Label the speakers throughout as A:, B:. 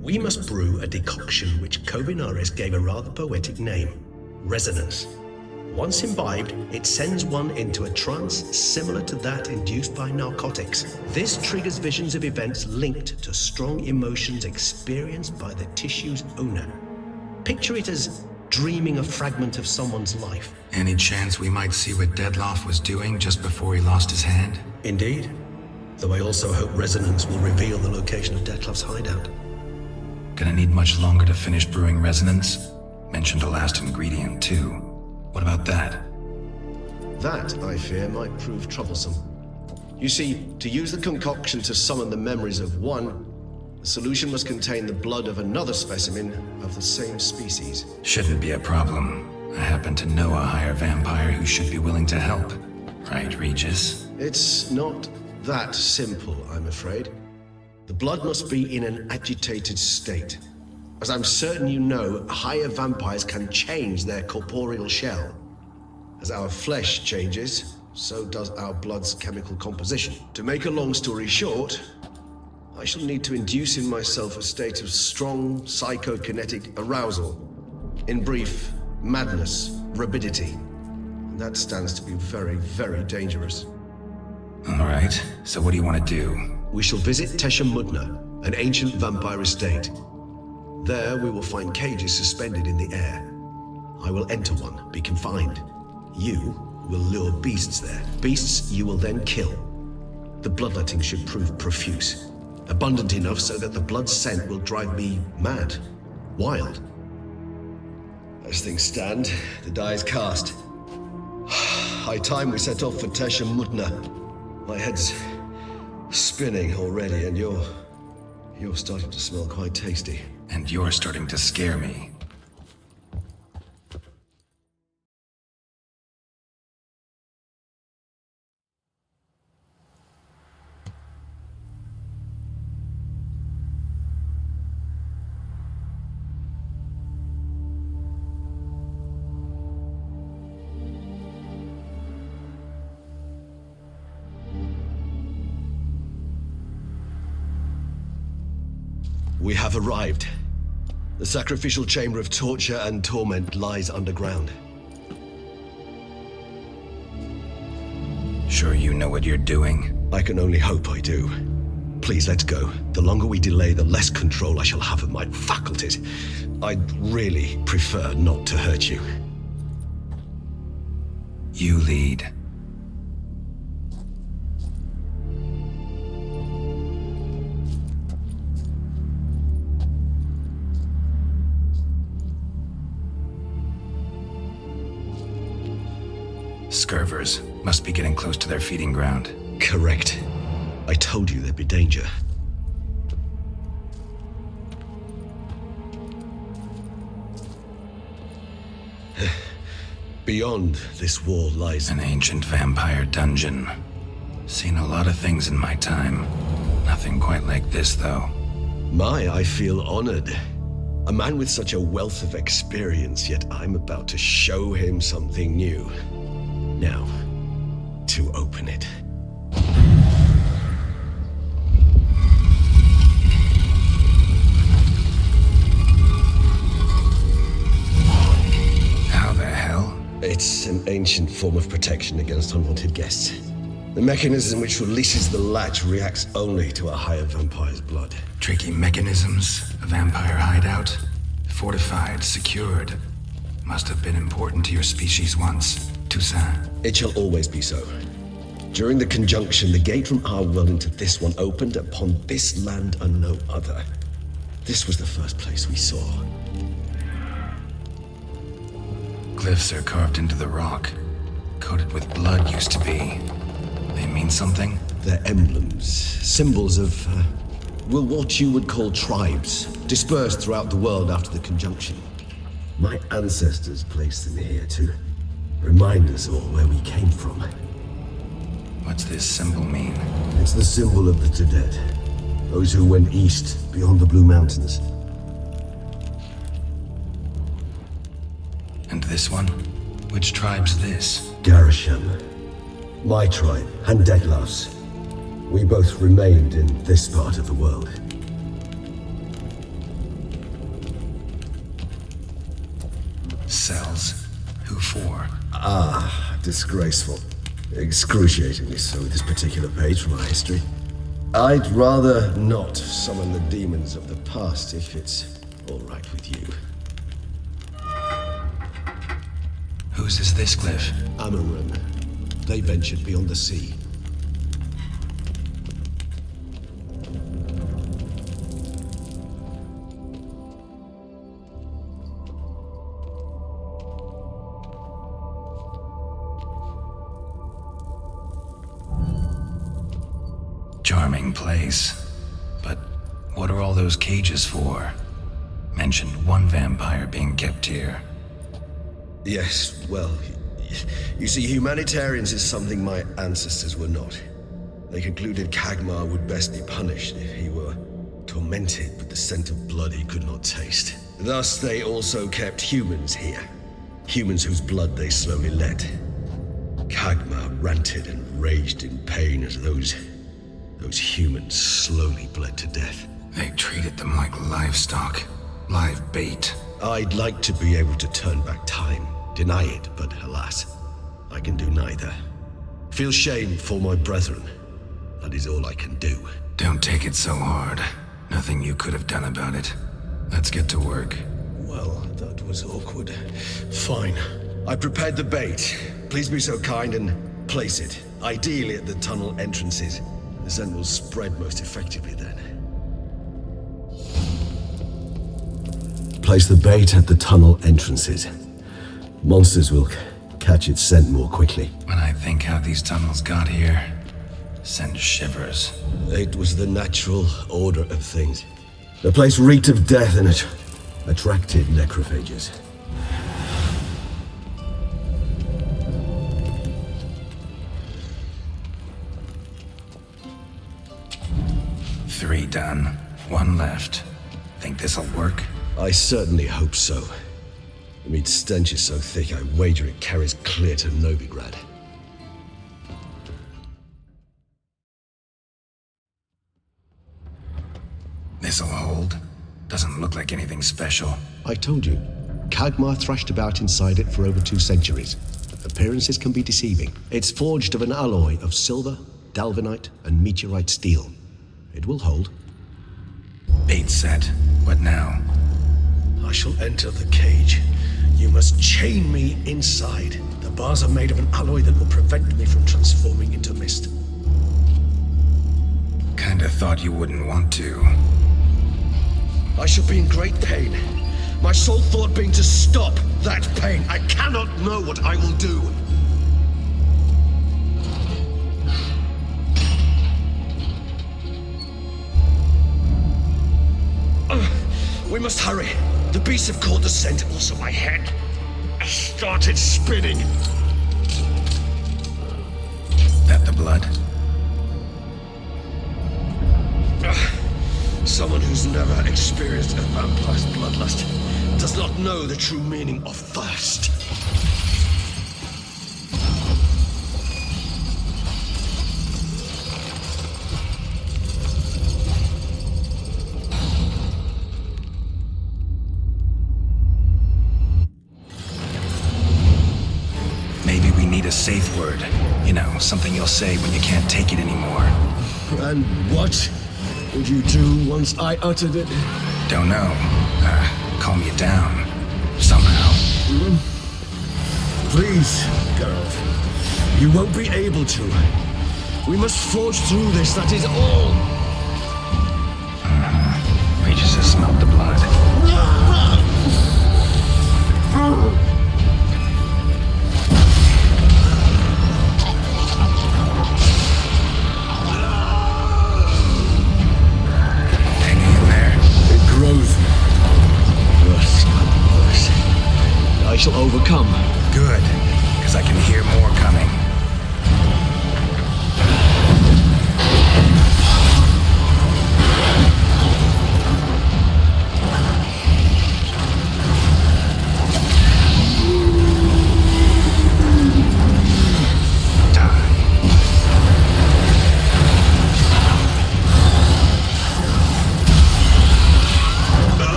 A: We must brew a decoction which Kovinaris gave a rather poetic name, resonance. Once imbibed, it sends one into a trance similar to that induced by narcotics. This triggers visions of events linked to strong emotions experienced by the tissue's owner. Picture it as dreaming a fragment of someone's life.
B: Any chance we might see what Detlaff was doing just before he lost his hand?
A: Indeed. Though I also hope resonance will reveal the location of Detlaff's hideout.
B: Gonna need much longer to finish brewing resonance? Mentioned a last ingredient too. What about that?
A: That, I fear, might prove troublesome. You see, to use the concoction to summon the memories of one, the solution must contain the blood of another specimen of the same species.
B: Shouldn't be a problem. I happen to know a higher vampire who should be willing to help. Right, Regis?
A: It's not that simple, I'm afraid. The blood must be in an agitated state. As I'm certain you know, higher vampires can change their corporeal shell. As our flesh changes, so does our blood's chemical composition. To make a long story short, I shall need to induce in myself a state of strong psychokinetic arousal. In brief, madness, rabidity. And that stands to be very, very dangerous.
B: Alright, so what do you want to do?
A: We shall visit Tesham Mutna, an ancient vampire estate. There we will find cages suspended in the air. I will enter one, be confined. You will lure beasts there. Beasts you will then kill. The bloodletting should prove profuse. Abundant enough so that the blood scent will drive me mad. Wild. As things stand, the die is cast. High time we set off for Tesham Mutna. My head's spinning already, and you're starting to smell quite tasty.
B: And you're starting to scare me.
A: We have arrived. The sacrificial chamber of torture and torment lies underground.
B: Sure you know what you're doing?
A: I can only hope I do. Please, let's go. The longer we delay, the less control I shall have of my faculties. I'd really prefer not to hurt you.
B: You lead. Scurvers must be getting close to their feeding ground.
A: Correct. I told you there'd be danger. Beyond this wall lies
B: An ancient vampire dungeon. Seen a lot of things in my time. Nothing quite like this, though.
A: I feel honored. A man with such a wealth of experience, yet I'm about to show him something new. Now, to open it.
B: How the hell?
A: It's an ancient form of protection against unwanted guests. The mechanism which releases the latch reacts only to a higher vampire's blood.
B: Tricky mechanisms, a vampire hideout. Fortified, secured. Must have been important to your species once. Toussaint.
A: It shall always be so. During the conjunction, the gate from our world into this one opened upon this land and no other. This was the first place we saw.
B: Glyphs are carved into the rock. Coated with blood used to be. They mean something?
A: They're emblems, symbols of, what you would call tribes, dispersed throughout the world after the conjunction. My ancestors placed them here to remind us all where we came from.
B: What's this symbol mean?
A: It's the symbol of the Tedet, those who went east beyond the Blue Mountains.
B: And this one? Which tribe's this?
A: Garisham. My tribe, and Detlaff's. We both remained in this part of the world.
B: Who for?
C: Disgraceful. Excruciatingly so, this particular page from our history. I'd rather not summon the demons of the past if it's all right with you.
B: Whose is this cliff?
A: Amaran. They ventured beyond the sea.
B: Charming place. But what are all those cages for? Mentioned one vampire being kept here.
C: Yes, well, you see, humanitarians is something my ancestors were not. They concluded Kagmar would best be punished if he were tormented with the scent of blood he could not taste. Thus, they also kept humans here. Humans whose blood they slowly let. Kagmar ranted and raged in pain as those humans slowly bled to death.
B: They treated them like livestock. Live bait.
C: I'd like to be able to turn back time, deny it, but alas, I can do neither. Feel shame for my brethren. That is all I can do.
B: Don't take it so hard. Nothing you could have done about it. Let's get to work.
C: Well, that was awkward. Fine. I prepared the bait. Please be so kind and place it, ideally at the tunnel entrances. The scent will spread most effectively then. Place the bait at the tunnel entrances. Monsters will catch its scent more quickly.
B: When I think how these tunnels got here, send shivers.
C: It was the natural order of things. The place reeked of death and it attracted necrophages.
B: Three done. One left. Think this'll work?
C: I certainly hope so. The meat stench is so thick, I wager it carries clear to Novigrad.
B: This'll hold. Doesn't look like anything special.
A: I told you, Kagmar thrashed about inside it for over 2 centuries. Appearances can be deceiving. It's forged of an alloy of silver, dalvanite, and meteorite steel. It will hold.
B: Bait set. What now?
C: I shall enter the cage. You must chain me inside. The bars are made of an alloy that will prevent me from transforming into mist.
B: Kinda thought you wouldn't want to.
C: I shall be in great pain. My sole thought being to stop that pain. I cannot know what I will do. We must hurry. The beasts have caught the scent, also my head. I started spinning.
B: That the blood?
C: Someone who's never experienced a vampire's bloodlust does not know the true meaning of thirst.
B: Maybe we need a safe word. You know, something you'll say when you can't take it anymore.
C: And what would you do once I uttered it?
B: Don't know. Calm you down. Somehow.
C: Please, Geralt. You won't be able to. We must forge through this, that is all.
B: Regis has smelled the blood.
A: I shall overcome.
B: Good, because I can hear more coming.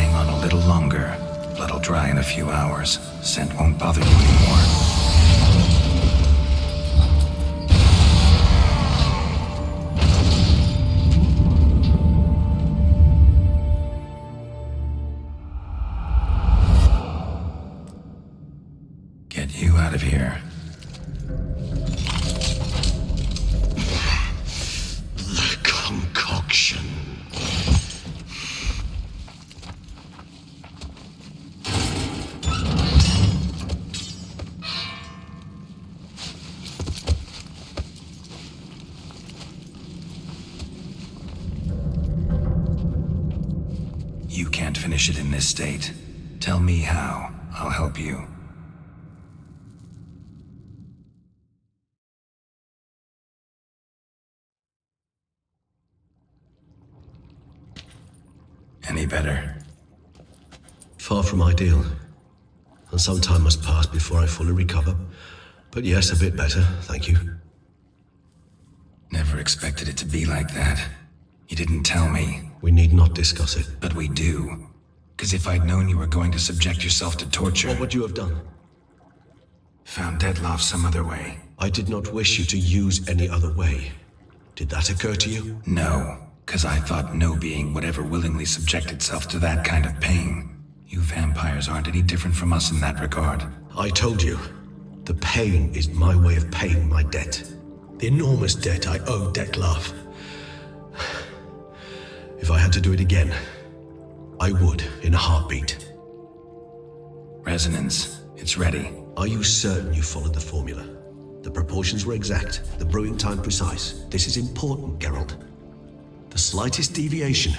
B: hang on a little longer. Blood'll dry in a few hours. Scent won't bother you anymore. Get you out of here.
A: The concoction.
B: You can't finish it in this state. Tell me how. I'll help you. Any better?
A: Far from ideal. And some time must pass before I fully recover. But yes, a bit better, thank you.
B: Never expected it to be like that. You didn't tell me.
A: We need not discuss it.
B: But we do. Because if I'd known you were going to subject yourself to torture...
A: What would you have done?
B: Found Detlaff some other way.
A: I did not wish you to use any other way. Did that occur to you?
B: No, because I thought no being would ever willingly subject itself to that kind of pain. You vampires aren't any different from us in that regard.
A: I told you, the pain is my way of paying my debt. The enormous debt I owe Detlaff. If I had to do it again, I would, in a heartbeat.
B: Resonance. It's ready.
A: Are you certain you followed the formula? The proportions were exact, the brewing time precise. This is important, Geralt. The slightest deviation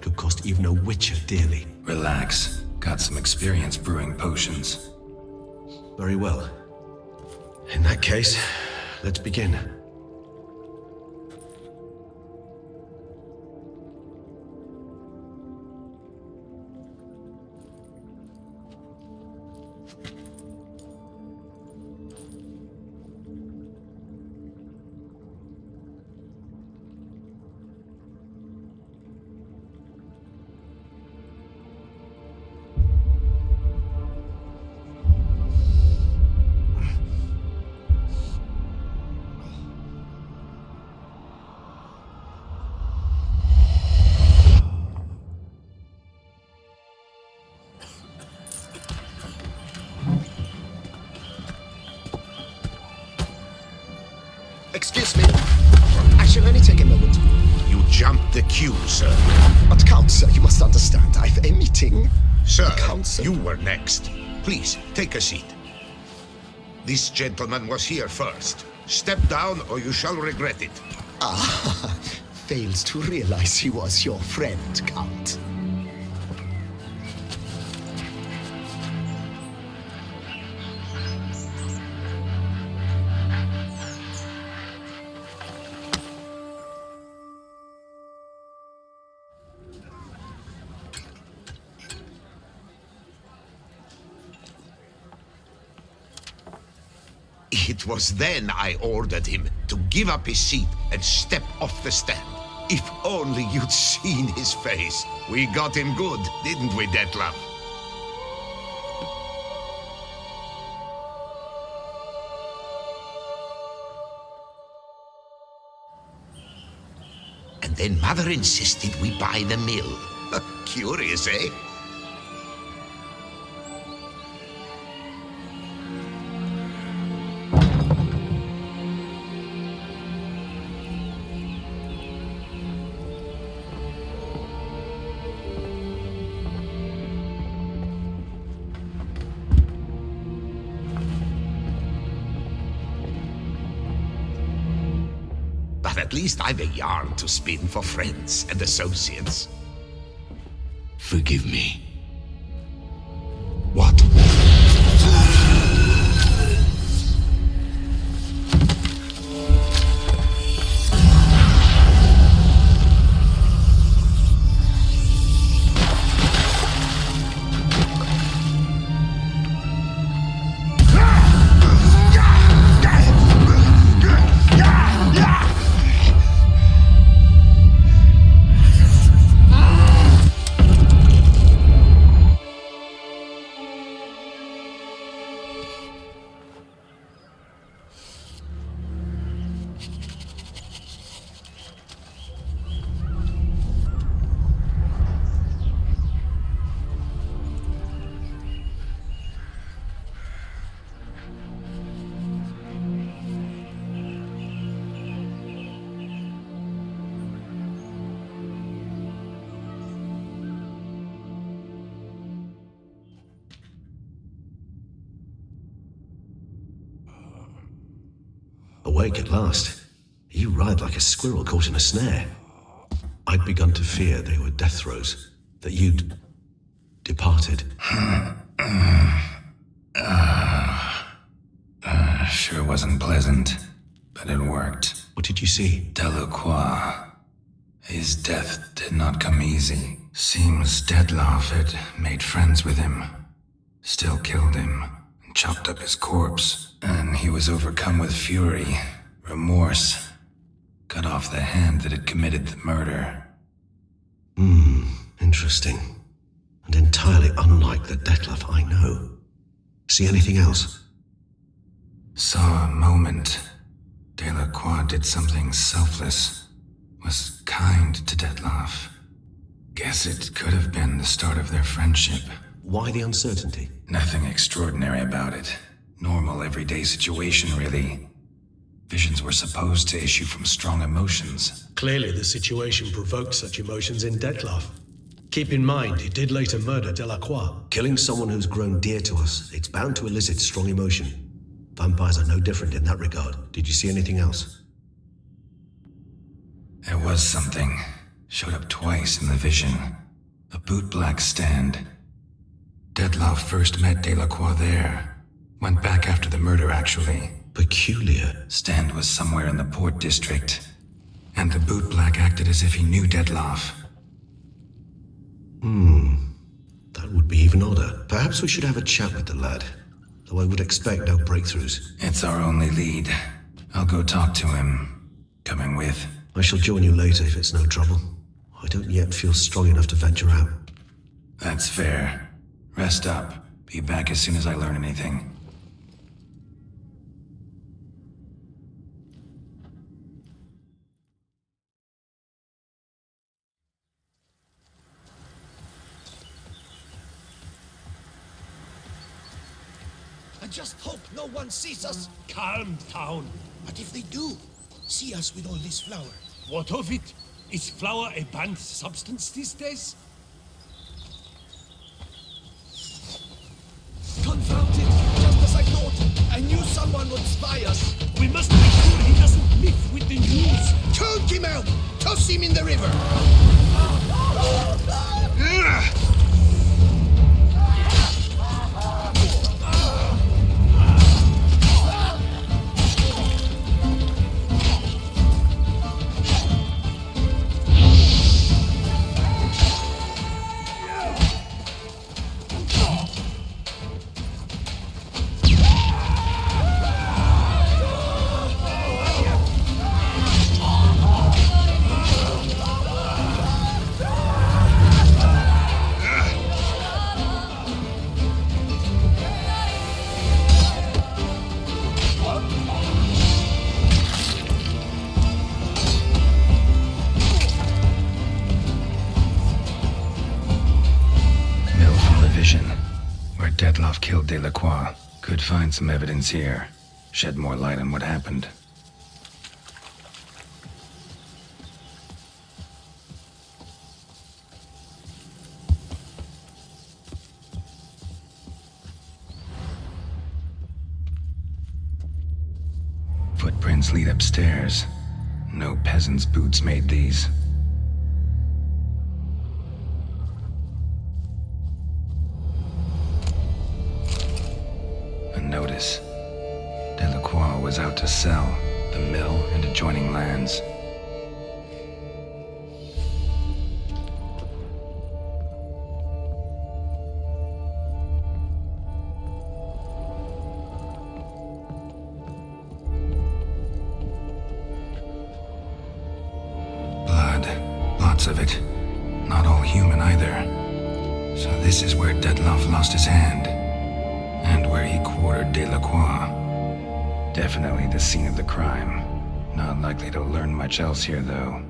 A: could cost even a witcher dearly.
B: Relax. Got some experience brewing potions.
A: Very well. In that case, let's begin.
D: Excuse me. I shall only take a moment.
E: You jumped the queue, sir.
D: But Count, sir, you must understand, I've a meeting.
E: Sir,
D: Counsel.
E: you were next. Please, take a seat. This gentleman was here first. Step down or you shall regret it.
D: Ah, fails to realize he was your friend, Count.
E: It was then I ordered him to give up his seat and step off the stand. If only you'd seen his face. We got him good, didn't we, Detlaff? And then Mother insisted we buy the mill. Curious, eh? But at least I've a yarn to spin for friends and associates.
F: Forgive me.
E: What?
A: awake at last. You ride like a squirrel caught in a snare. I'd begun to fear they were death throes, that you'd departed.
B: Sure wasn't pleasant, but it worked.
A: What did you see?
B: Delacroix. His death did not come easy. Seems Detlaff had made friends with him. Still killed him, and chopped up his corpse. And he was overcome with fury, remorse. Cut off the hand that had committed the murder.
A: Interesting. And entirely unlike the Detlaff I know. See anything else?
B: Saw a moment. Delacroix did something selfless. Was kind to Detlaff. Guess it could have been the start of their friendship.
A: Why the uncertainty?
B: Nothing extraordinary about it. Normal, everyday situation, really. Visions were supposed to issue from strong emotions.
G: Clearly the situation provoked such emotions in Detlaff. Keep in mind, he did later murder Delacroix.
A: Killing someone who's grown dear to us, it's bound to elicit strong emotion. Vampires are no different in that regard. Did you see anything else?
B: There was something. Showed up twice in the vision. A bootblack stand. Detlaff first met Delacroix there. Went back after the murder, actually.
A: Peculiar.
B: Stand was somewhere in the port district. And the bootblack acted as if he knew Detlaff.
A: That would be even odder. Perhaps we should have a chat with the lad. Though I would expect no breakthroughs.
B: It's our only lead. I'll go talk to him. Coming with?
A: I shall join you later if it's no trouble. I don't yet feel strong enough to venture out.
B: That's fair. Rest up. Be back as soon as I learn anything.
H: I just hope no one sees us.
I: Calm down.
H: But if they do, see us with all this flour.
I: What of it? Is flour a banned substance these days?
H: Confound it! Just as I thought! I knew someone would spy us!
I: We must make sure he doesn't live with the news.
H: Choke him out! Toss him in the river!
B: Detlaff killed Delacroix. Could find some evidence here. Shed more light on what happened. Footprints lead upstairs. No peasant's boots made these. Notice. Delacroix was out to sell the mill and adjoining lands. Blood. Lots of it. Not all human either. So this is where Detlaff lost his hand. And where he quartered Delacroix. Definitely the scene of the crime. Not likely to learn much else here, though.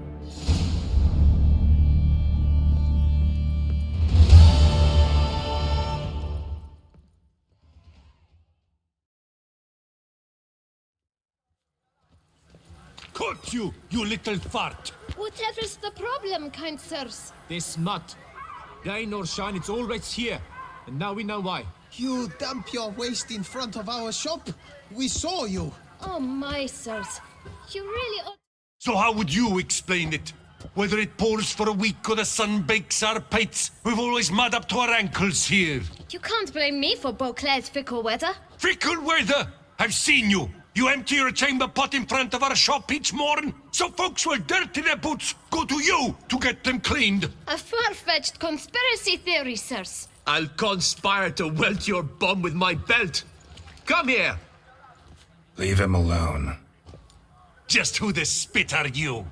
I: Caught you, you little fart!
J: Whatever is the problem, kind sirs?
K: This nut. Rain or shine, it's always here. And now we know why.
H: You dump your waste in front of our shop? We saw you.
J: Oh my, sirs. You really ought...
I: So how would you explain it? Whether it pours for a week or the sun bakes our pates, we've always mud up to our ankles here.
J: You can't blame me for Beauclair's fickle weather.
I: Fickle weather! I've seen you! You empty your chamber pot in front of our shop each morn, so folks will dirty their boots go to you to get them cleaned.
J: A far-fetched conspiracy theory, sirs.
K: I'll conspire to welt your bum with my belt. Come here.
B: Leave him alone.
I: Just who the spit are you?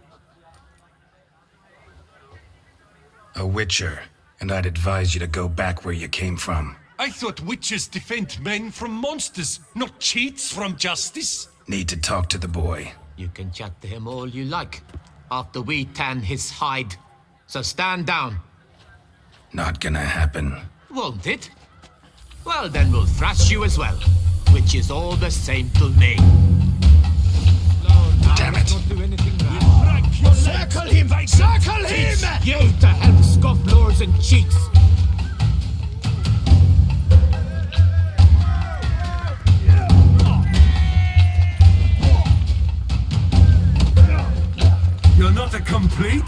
B: A witcher, and I'd advise you to go back where you came from.
I: I thought witches defend men from monsters, not cheats from justice.
B: Need to talk to the boy.
K: You can chat to him all you like, after we tan his hide. So stand down.
B: Not gonna happen.
K: Won't it? Well, then we'll thrash you as well, which is all the same to me.
B: Damn it.
K: Don't do anything wrong.
H: Circle him! Circle him!
K: You to help scofflores and cheats.
I: You're not a complete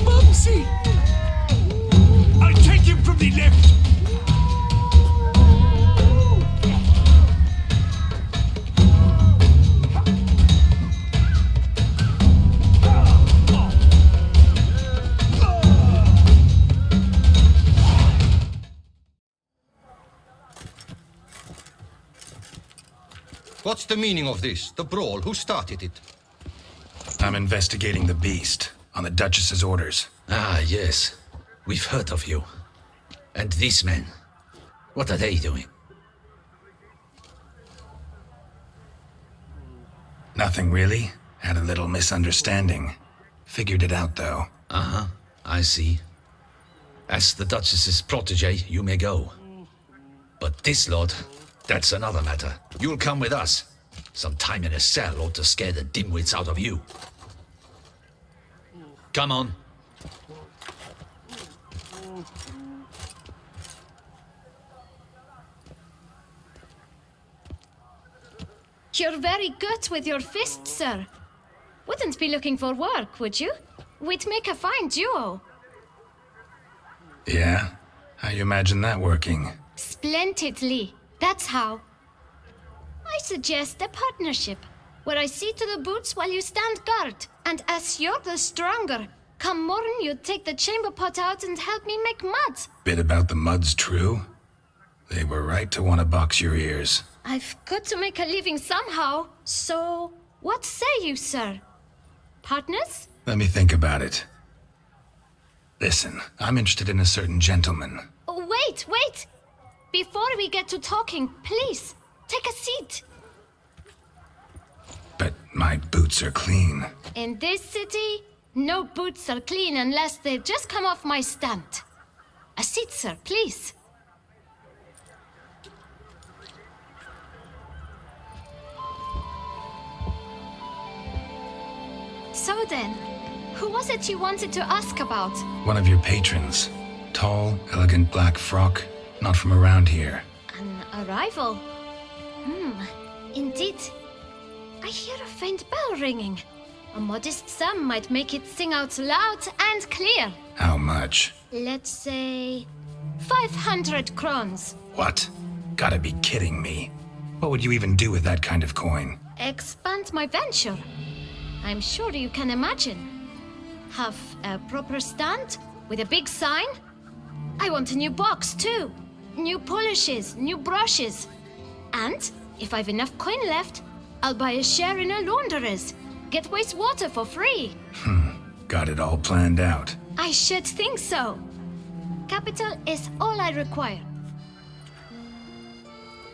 H: Bubsy!
I: I'll take him from the left!
L: What's the meaning of this? The brawl? Who started it?
B: I'm investigating the beast, on the Duchess's orders.
F: Ah, yes. We've heard of you. And these men, what are they doing?
B: Nothing really. Had a little misunderstanding. Figured it out, though.
F: Uh-huh, I see. As the Duchess's protege, you may go. But this lot, that's another matter. You'll come with us. Some time in a cell ought to scare the dimwits out of you. Come on.
J: You're very good with your fists, sir. Wouldn't be looking for work, would you? We'd make a fine duo.
B: Yeah? How you imagine that working?
J: Splendidly. That's how. I suggest a partnership, where I see to the boots while you stand guard. And as you're the stronger, come morn you take the chamber pot out and help me make mud.
B: Bit about the muds true? They were right to want to box your ears.
J: I've got to make a living somehow, so what say you, sir? Partners?
B: Let me think about it. Listen, I'm interested in a certain gentleman.
J: Oh, wait! Before we get to talking, please, take a seat.
B: But my boots are clean.
J: In this city, no boots are clean unless they've just come off my stand. A seat, sir, please. So then, who was it you wanted to ask about?
B: One of your patrons. Tall, elegant black frock. Not from around here.
J: An arrival? Indeed. I hear a faint bell ringing. A modest sum might make it sing out loud and clear.
B: How much?
J: Let's say 500 crowns.
B: What? Gotta be kidding me. What would you even do with that kind of coin?
J: Expand my venture. I'm sure you can imagine. Have a proper stand with a big sign. I want a new box too. New polishes, new brushes. And if I've enough coin left, I'll buy a share in a launderer's. Get wastewater for free.
B: Got it all planned out.
J: I should think so. Capital is all I require.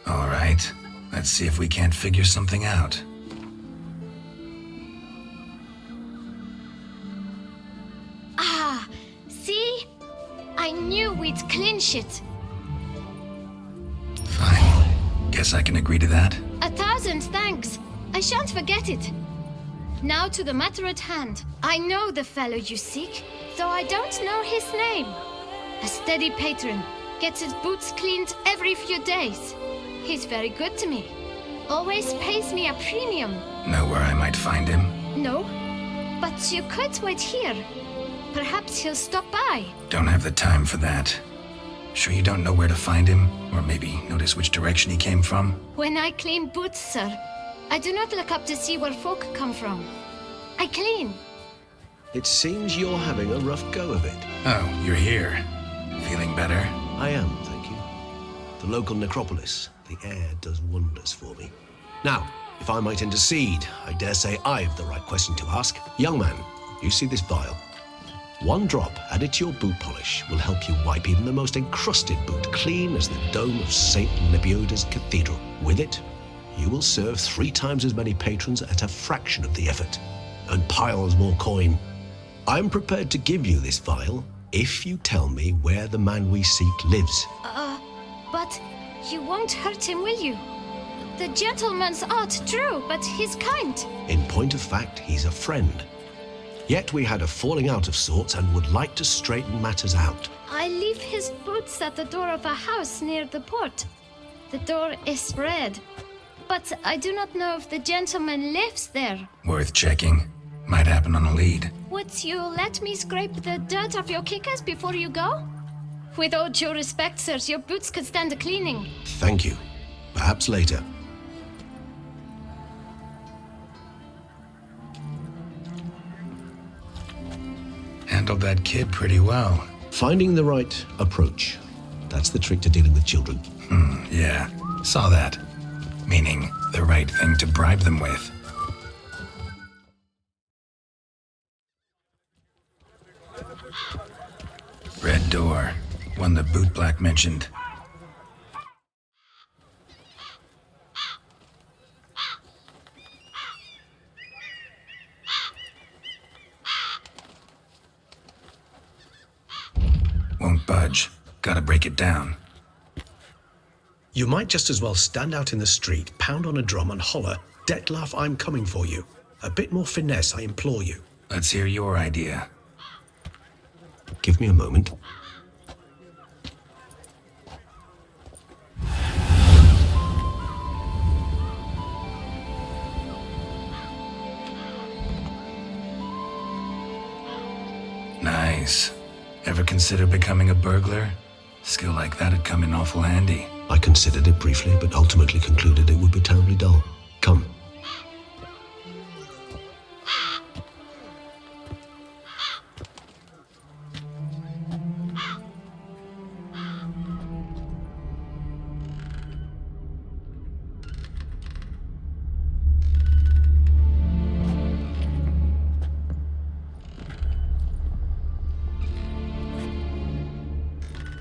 B: All right. Let's see if we can't figure something out.
J: Ah, see? I knew we'd clinch it.
B: Fine. Guess I can agree to that.
J: 1,000 thanks. I shan't forget it. Now to the matter at hand. I know the fellow you seek, though I don't know his name. A steady patron, gets his boots cleaned every few days. He's very good to me. Always pays me a premium.
B: Know where I might find him?
J: No, but you could wait here. Perhaps he'll stop by.
B: Don't have the time for that. Sure you don't know where to find him? Or maybe notice which direction he came from?
J: When I clean boots, sir, I do not look up to see where folk come from. I clean.
A: It seems you're having a rough go of it.
B: Oh, you're here. Feeling better?
A: I am, thank you. The local necropolis. The air does wonders for me. Now, if I might intercede, I dare say I've the right question to ask. Young man, you see this vial? One drop added to your boot polish will help you wipe even the most encrusted boot clean as the dome of St. Lebioda's Cathedral. With it, you will serve 3 times as many patrons at a fraction of the effort, and piles more coin. I'm prepared to give you this vial if you tell me where the man we seek lives.
J: But you won't hurt him, will you? The gentleman's odd, true, but he's kind.
A: In point of fact, he's a friend. Yet we had a falling out of sorts and would like to straighten matters out.
J: I leave his boots at the door of a house near the port. The door is red, but I do not know if the gentleman lives there.
B: Worth checking. Might happen on a lead.
J: Would you let me scrape the dirt off your kickers before you go? With all due respect, sirs, your boots could stand a cleaning.
A: Thank you. Perhaps later.
B: Handled that kid pretty well.
A: Finding the right approach. That's the trick to dealing with children.
B: Yeah. Saw that. Meaning, the right thing to bribe them with. Red door. One the bootblack mentioned. Won't budge. Gotta break it down.
G: You might just as well stand out in the street, pound on a drum and holler, "Detlaff, I'm coming for you." A bit more finesse, I implore you.
B: Let's hear your idea.
A: Give me a moment.
B: Nice. Ever consider becoming a burglar? Skill like that'd come in awful handy.
A: I considered it briefly, but ultimately concluded it would be terribly dull. Come.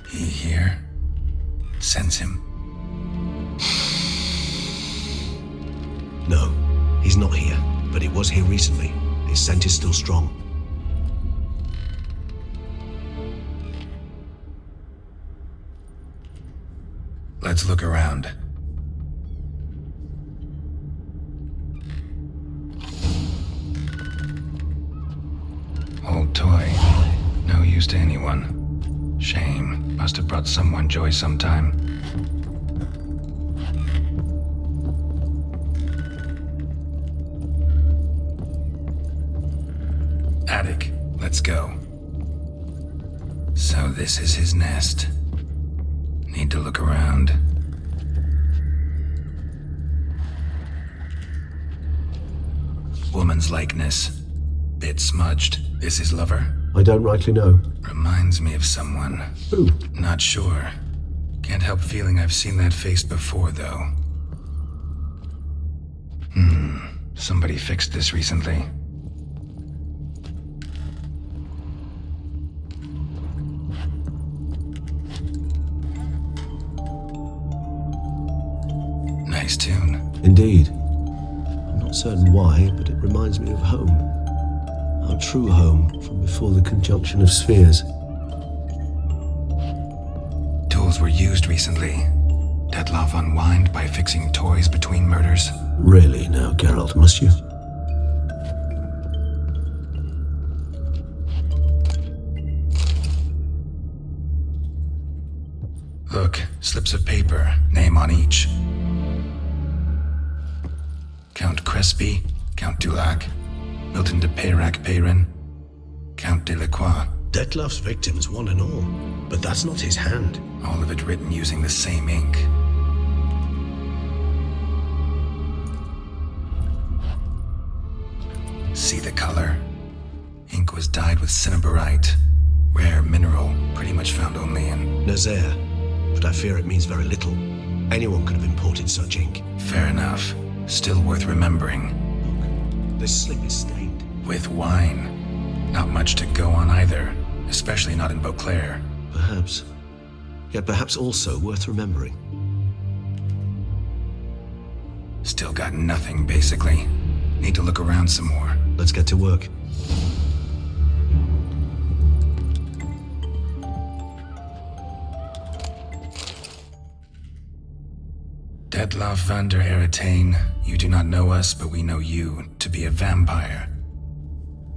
B: He here? Sense him.
A: No, he's not here, but he was here recently. His scent is still strong.
B: Let's look around. Old toy. No use to anyone. Shame. Must have brought someone joy sometime. Attic. Let's go. So this is his nest. Need to look around. Woman's likeness. Bit smudged. This his lover?
A: I don't rightly know.
B: Reminds me of someone.
A: Who?
B: Not sure. Can't help feeling I've seen that face before, though. Somebody fixed this recently. Nice tune.
A: Indeed. I'm not certain why, but it reminds me of home. Our true home from before the conjunction of spheres.
B: Tools were used recently. Detlaff unwind by fixing toys between murders.
A: Really now, Geralt, must you?
B: Slips of paper, name on each. Count Crespi, Count Dulac, Milton de Peyrac-Peyrin, Count Delacroix.
G: Detlaff's victims, one and all. But that's not his hand.
B: All of it written using the same ink. See the color? Ink was dyed with cinnabarite, rare mineral, pretty much found only in
G: Nazaire, but I fear it means very little. Anyone could have imported such ink.
B: Fair enough. Still worth remembering.
G: Look, this slip is stained.
B: With wine. Not much to go on either, especially not in Beauclair.
A: Perhaps. Yet perhaps also worth remembering.
B: Still got nothing, basically. Need to look around some more.
A: Let's get to work.
B: Detlaff van der Eretain, you do not know us, but we know you to be a vampire.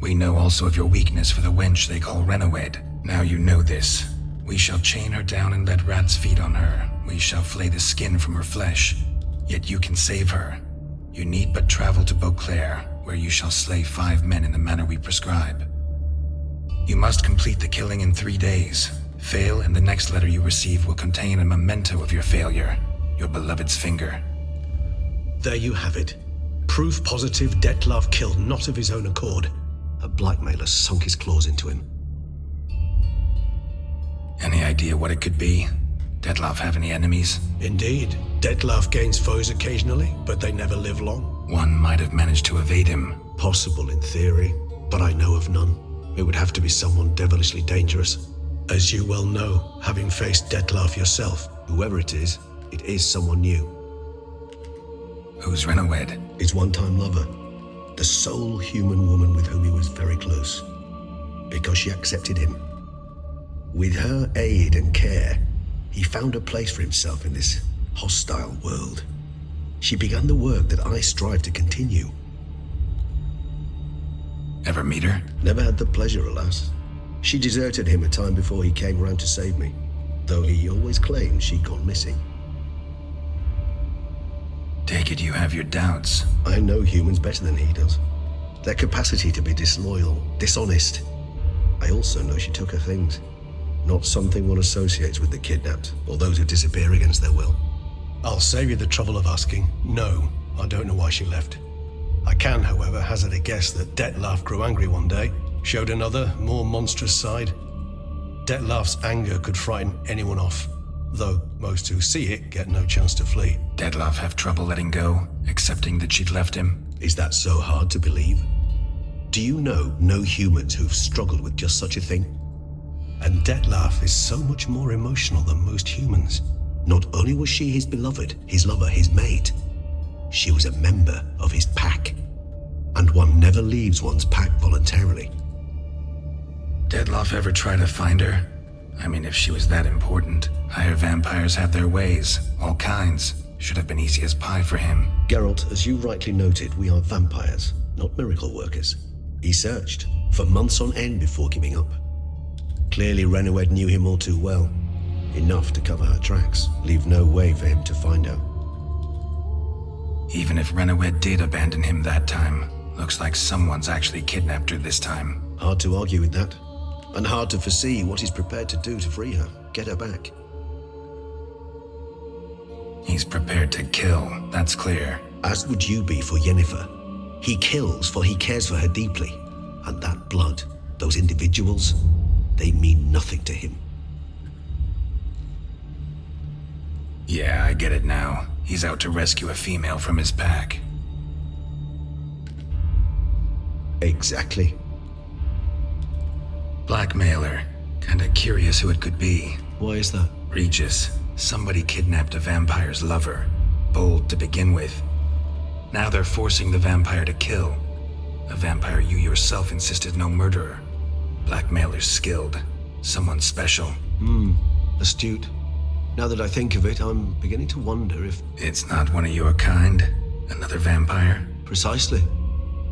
B: We know also of your weakness for the wench they call Renowed. Now you know this. We shall chain her down and let rats feed on her. We shall flay the skin from her flesh. Yet you can save her. You need but travel to Beauclair, where you shall slay 5 men in the manner we prescribe. You must complete the killing in 3 days. Fail, and the next letter you receive will contain a memento of your failure. Your beloved's finger.
G: There you have it. Proof positive Detlaff killed not of his own accord.
A: A blackmailer sunk his claws into him.
B: Any idea what it could be? Detlaff have any enemies?
G: Indeed. Detlaff gains foes occasionally, but they never live long.
B: One might have managed to evade him.
A: Possible in theory, but I know of none. It would have to be someone devilishly dangerous.
G: As you well know, having faced Detlaff yourself.
A: Whoever it is someone new.
B: Who's Renowed?
A: His one-time lover. The sole human woman with whom he was very close. Because she accepted him. With her aid and care, he found a place for himself in this hostile world. She began the work that I strive to continue.
B: Ever meet her?
A: Never had the pleasure, alas. She deserted him a time before he came round to save me, though he always claimed she'd gone missing.
B: Take it you have your doubts.
A: I know humans better than he does. Their capacity to be disloyal, dishonest. I also know she took her things. Not something one associates with the kidnapped, or those who disappear against their will.
G: I'll save you the trouble of asking. No, I don't know why she left. I can, however, hazard a guess that Detlaff grew angry one day, showed another, more monstrous side. Detlaff's anger could frighten anyone off, though most who see it get no chance to flee.
B: Detlaff have trouble letting go, accepting that she'd left him?
A: Is that so hard to believe? Do you know no humans who've struggled with just such a thing?
G: And Detlaff is so much more emotional than most humans.
A: Not only was she his beloved, his lover, his mate, she was a member of his pack. And one never leaves one's pack voluntarily.
B: Detlaff ever try to find her? I mean, if she was that important. Higher vampires have their ways, all kinds. Should have been easy as pie for him.
A: Geralt, as you rightly noted, we are vampires, not miracle workers. He searched for months on end before giving up. Clearly Renowed knew him all too well. Enough to cover her tracks, leave no way for him to find out.
B: Even if Renowed did abandon him that time, looks like someone's actually kidnapped her this time.
A: Hard to argue with that. And hard to foresee what he's prepared to do to free her, get her back.
B: He's prepared to kill, that's clear.
A: As would you be for Yennefer. He kills for he cares for her deeply. And that blood, those individuals, they mean nothing to him.
B: Yeah, I get it now. He's out to rescue a female from his pack.
A: Exactly.
B: Blackmailer. Kinda curious who it could be.
A: Why is that?
B: Regis. Somebody kidnapped a vampire's lover. Bold to begin with. Now they're forcing the vampire to kill. A vampire you yourself insisted no murderer. Blackmailer's skilled. Someone special.
A: Astute. Now that I think of it, I'm beginning to wonder if...
B: It's not one of your kind? Another vampire?
A: Precisely.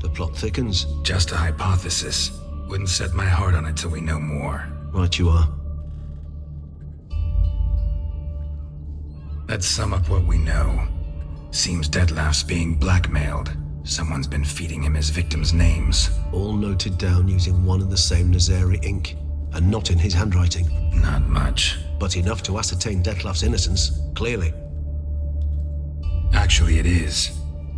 A: The plot thickens.
B: Just a hypothesis. Wouldn't set my heart on it till we know more.
A: Right you are.
B: Let's sum up what we know. Seems Detlaff's being blackmailed. Someone's been feeding him his victims' names.
A: All noted down using one and the same Nazari ink, and not in his handwriting.
B: Not much.
A: But enough to ascertain Detlaff's innocence, clearly.
B: Actually, it is.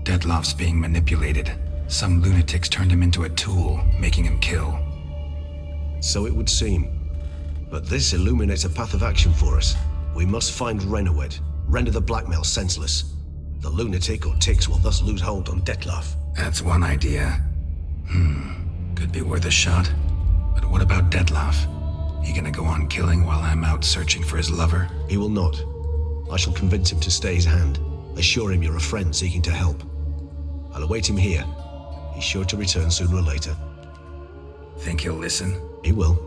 B: Detlaff's being manipulated. Some lunatics turned him into a tool, making him kill.
A: So it would seem. But this illuminates a path of action for us. We must find Renowed, render the blackmail senseless. The lunatic or ticks will thus lose hold on Detlaff.
B: That's one idea. Could be worth a shot. But what about Detlaff? He gonna go on killing while I'm out searching for his lover?
A: He will not. I shall convince him to stay his hand. Assure him you're a friend seeking to help. I'll await him here. He's sure to return sooner or later.
B: Think he'll listen?
A: He will.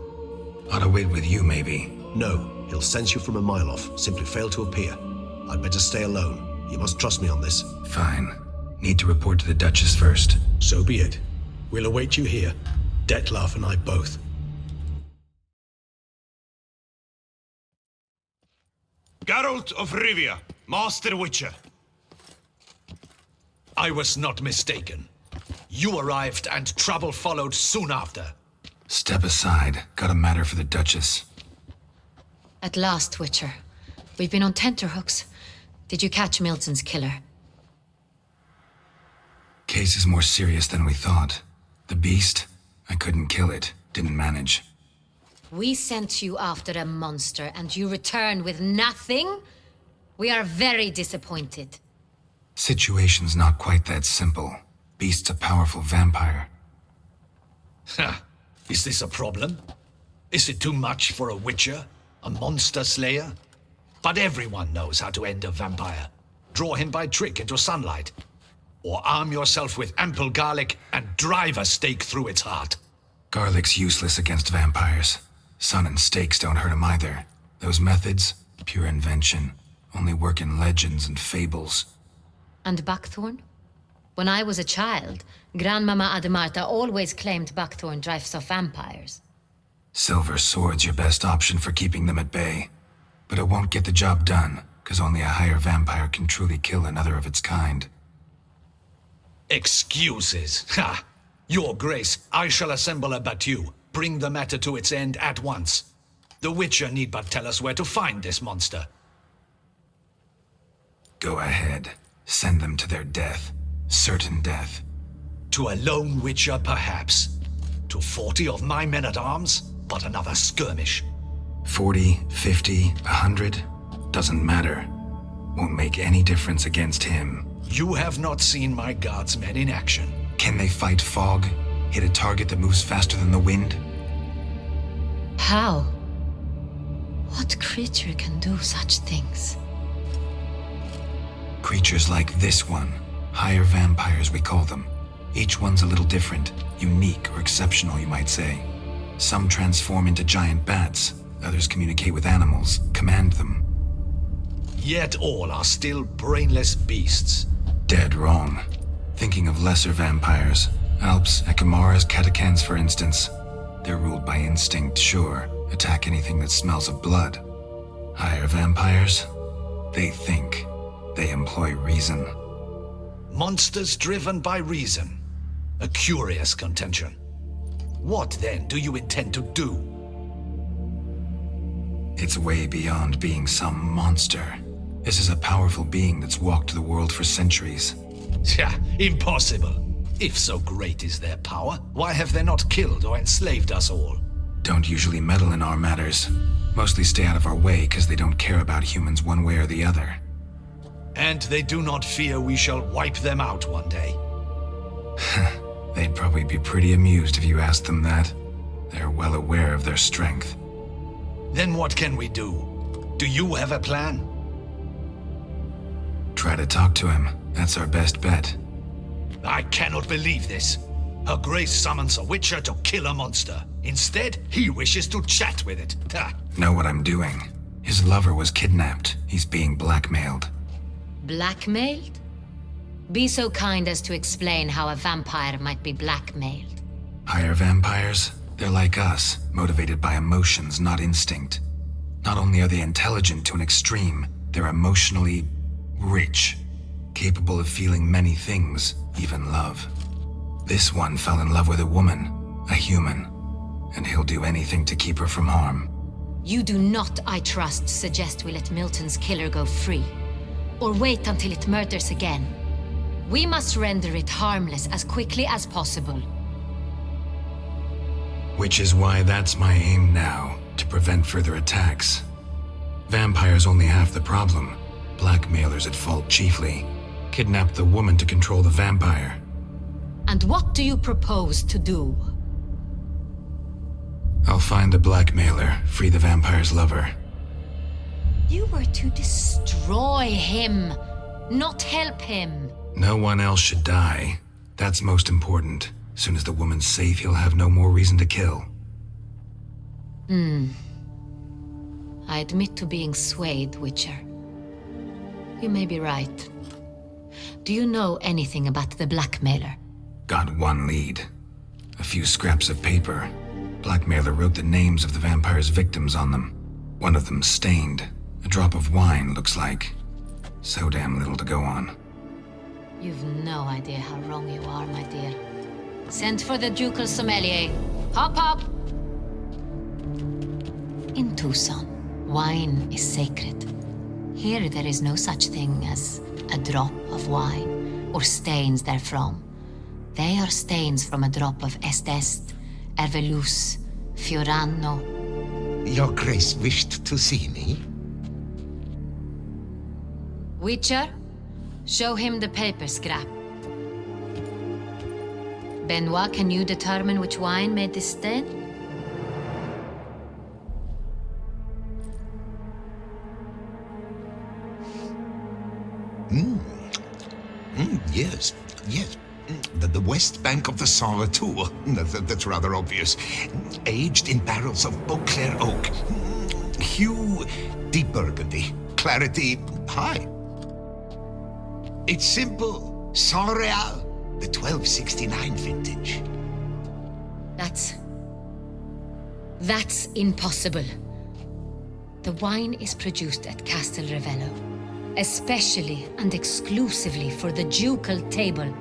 B: Ought to wait with you, maybe.
A: No, he'll sense you from a mile off. Simply fail to appear. I'd better stay alone. You must trust me on this.
B: Fine. Need to report to the Duchess first.
G: So be it. We'll await you here. Detlaff and I both.
I: Geralt of Rivia, Master Witcher.
F: I was not mistaken. You arrived and trouble followed soon after.
B: Step aside. Got a matter for the Duchess.
M: At last, Witcher. We've been on tenterhooks. Did you catch Milton's killer?
B: Case is more serious than we thought. The beast? I couldn't kill it. Didn't manage.
M: We sent you after a monster and you returned with nothing? We are very disappointed.
B: Situation's not quite that simple. Beast's a powerful vampire.
F: Ha! Is this a problem? Is it too much for a witcher? A monster slayer? But everyone knows how to end a vampire. Draw him by trick into sunlight. Or arm yourself with ample garlic and drive a stake through its heart.
B: Garlic's useless against vampires. Sun and stakes don't hurt him either. Those methods, pure invention. Only work in legends and fables.
M: And buckthorn? When I was a child, Grandmama Ademarta always claimed buckthorn drives off vampires.
B: Silver sword's your best option for keeping them at bay. But it won't get the job done, because only a higher vampire can truly kill another of its kind.
F: Excuses. Ha! Your Grace, I shall assemble a battue. Bring the matter to its end at once. The Witcher need but tell us where to find this monster.
B: Go ahead. Send them to their death. Certain death.
F: To a lone Witcher, perhaps. To 40 of my men-at-arms, but another skirmish.
B: 40, 50, 100? Doesn't matter. Won't make any difference against him.
F: You have not seen my guardsmen in action.
B: Can they fight fog? Hit a target that moves faster than the wind?
M: How? What creature can do such things?
B: Creatures like this one. Higher vampires, we call them. Each one's a little different. Unique or exceptional, you might say. Some transform into giant bats. Others communicate with animals, command them.
F: Yet all are still brainless beasts.
B: Dead wrong. Thinking of lesser vampires. Alps, Ekamaras, Catacans, for instance. They're ruled by instinct, sure. Attack anything that smells of blood. Higher vampires? They think. They employ reason.
F: Monsters driven by reason. A curious contention. What then do you intend to do?
B: It's way beyond being some monster. This is a powerful being that's walked the world for centuries.
F: Yeah, impossible. If so great is their power, why have they not killed or enslaved us all?
B: Don't usually meddle in our matters. Mostly stay out of our way because they don't care about humans one way or the other.
F: And they do not fear we shall wipe them out one day.
B: They'd probably be pretty amused if you asked them that. They're well aware of their strength.
F: Then what can we do? Do you have a plan?
B: Try to talk to him. That's our best bet.
F: I cannot believe this. Her Grace summons a Witcher to kill a monster. Instead, he wishes to chat with it. Ha.
B: Know what I'm doing. His lover was kidnapped. He's being blackmailed.
M: Blackmailed? Be so kind as to explain how a vampire might be blackmailed.
B: Higher vampires? They're like us, motivated by emotions, not instinct. Not only are they intelligent to an extreme, They're emotionally rich, capable of feeling many things, even love. This one fell in love with a woman, a human, and he'll do anything to keep her from harm.
M: You do not, I trust, suggest we let Milton's killer go free, or wait until it murders again. We must render it harmless as quickly as possible.
B: Which is why that's my aim now, to prevent further attacks. Vampires only half the problem. Blackmailers at fault chiefly. Kidnap the woman to control the vampire.
M: And what do you propose to do?
B: I'll find the blackmailer, free the vampire's lover.
M: You were to destroy him, not help him.
B: No one else should die. That's most important. Soon as the woman's safe, he'll have no more reason to kill.
M: I admit to being swayed, Witcher. You may be right. Do you know anything about the blackmailer?
B: Got one lead. A few scraps of paper. Blackmailer wrote the names of the vampire's victims on them. One of them stained. A drop of wine, looks like. So damn little to go on.
M: You've no idea how wrong you are, my dear. Send for the ducal sommelier. Hop, hop! In Tucson, wine is sacred. Here there is no such thing as a drop of wine, or stains therefrom. They are stains from a drop of Est, Ervelus, Fiorano.
E: Your Grace wished to see me?
M: Witcher, show him the paper scrap. Benoit, can you determine which wine made this stain?
E: Yes. The west bank of the Saar too. That's rather obvious. Aged in barrels of Beauclair oak. Hue, deep burgundy. Clarity, high. It's simple. Saint Real, the 1269 vintage.
M: That's impossible. The wine is produced at Castel Ravello, especially and exclusively for the ducal table.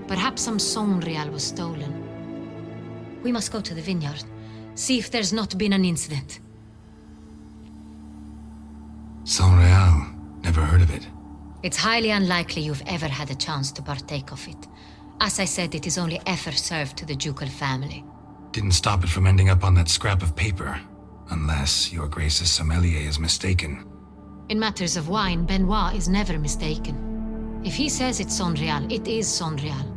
M: Perhaps some Saint Real was stolen. We must go to the vineyard, see if there's not been an incident.
B: Saint Real, never heard of it.
M: It's highly unlikely you've ever had a chance to partake of it. As I said, it is only ever served to the ducal family.
B: Didn't stop it from ending up on that scrap of paper. Unless your Grace's sommelier is mistaken.
M: In matters of wine, Benoit is never mistaken. If he says it's Saint Real, it is Saint Real.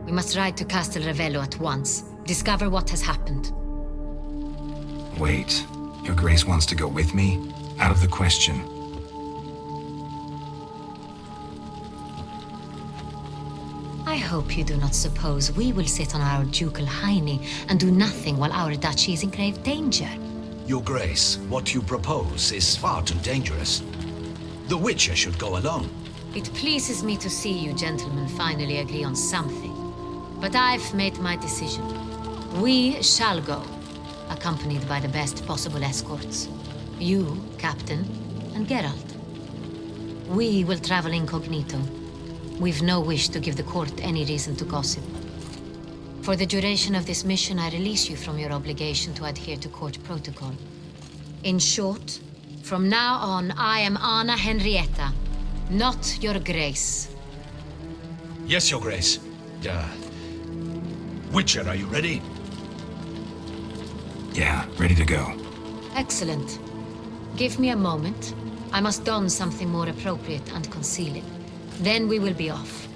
M: We must ride to Castel Ravello at once. Discover what has happened.
B: Wait, your Grace wants to go with me? Out of the question.
M: I hope you do not suppose we will sit on our ducal hiney and do nothing while our duchy is in grave danger.
F: Your Grace, what you propose is far too dangerous. The Witcher should go alone.
M: It pleases me to see you gentlemen finally agree on something. But I've made my decision. We shall go, accompanied by the best possible escorts. You, Captain, and Geralt. We will travel incognito. We've no wish to give the court any reason to gossip. For the duration of this mission, I release you from your obligation to adhere to court protocol. In short, from now on, I am Anna Henrietta, not your Grace.
F: Yes, Your Grace. Witcher, are you ready?
B: Yeah, ready to go.
M: Excellent. Give me a moment. I must don something more appropriate and conceal it. Then we will be off.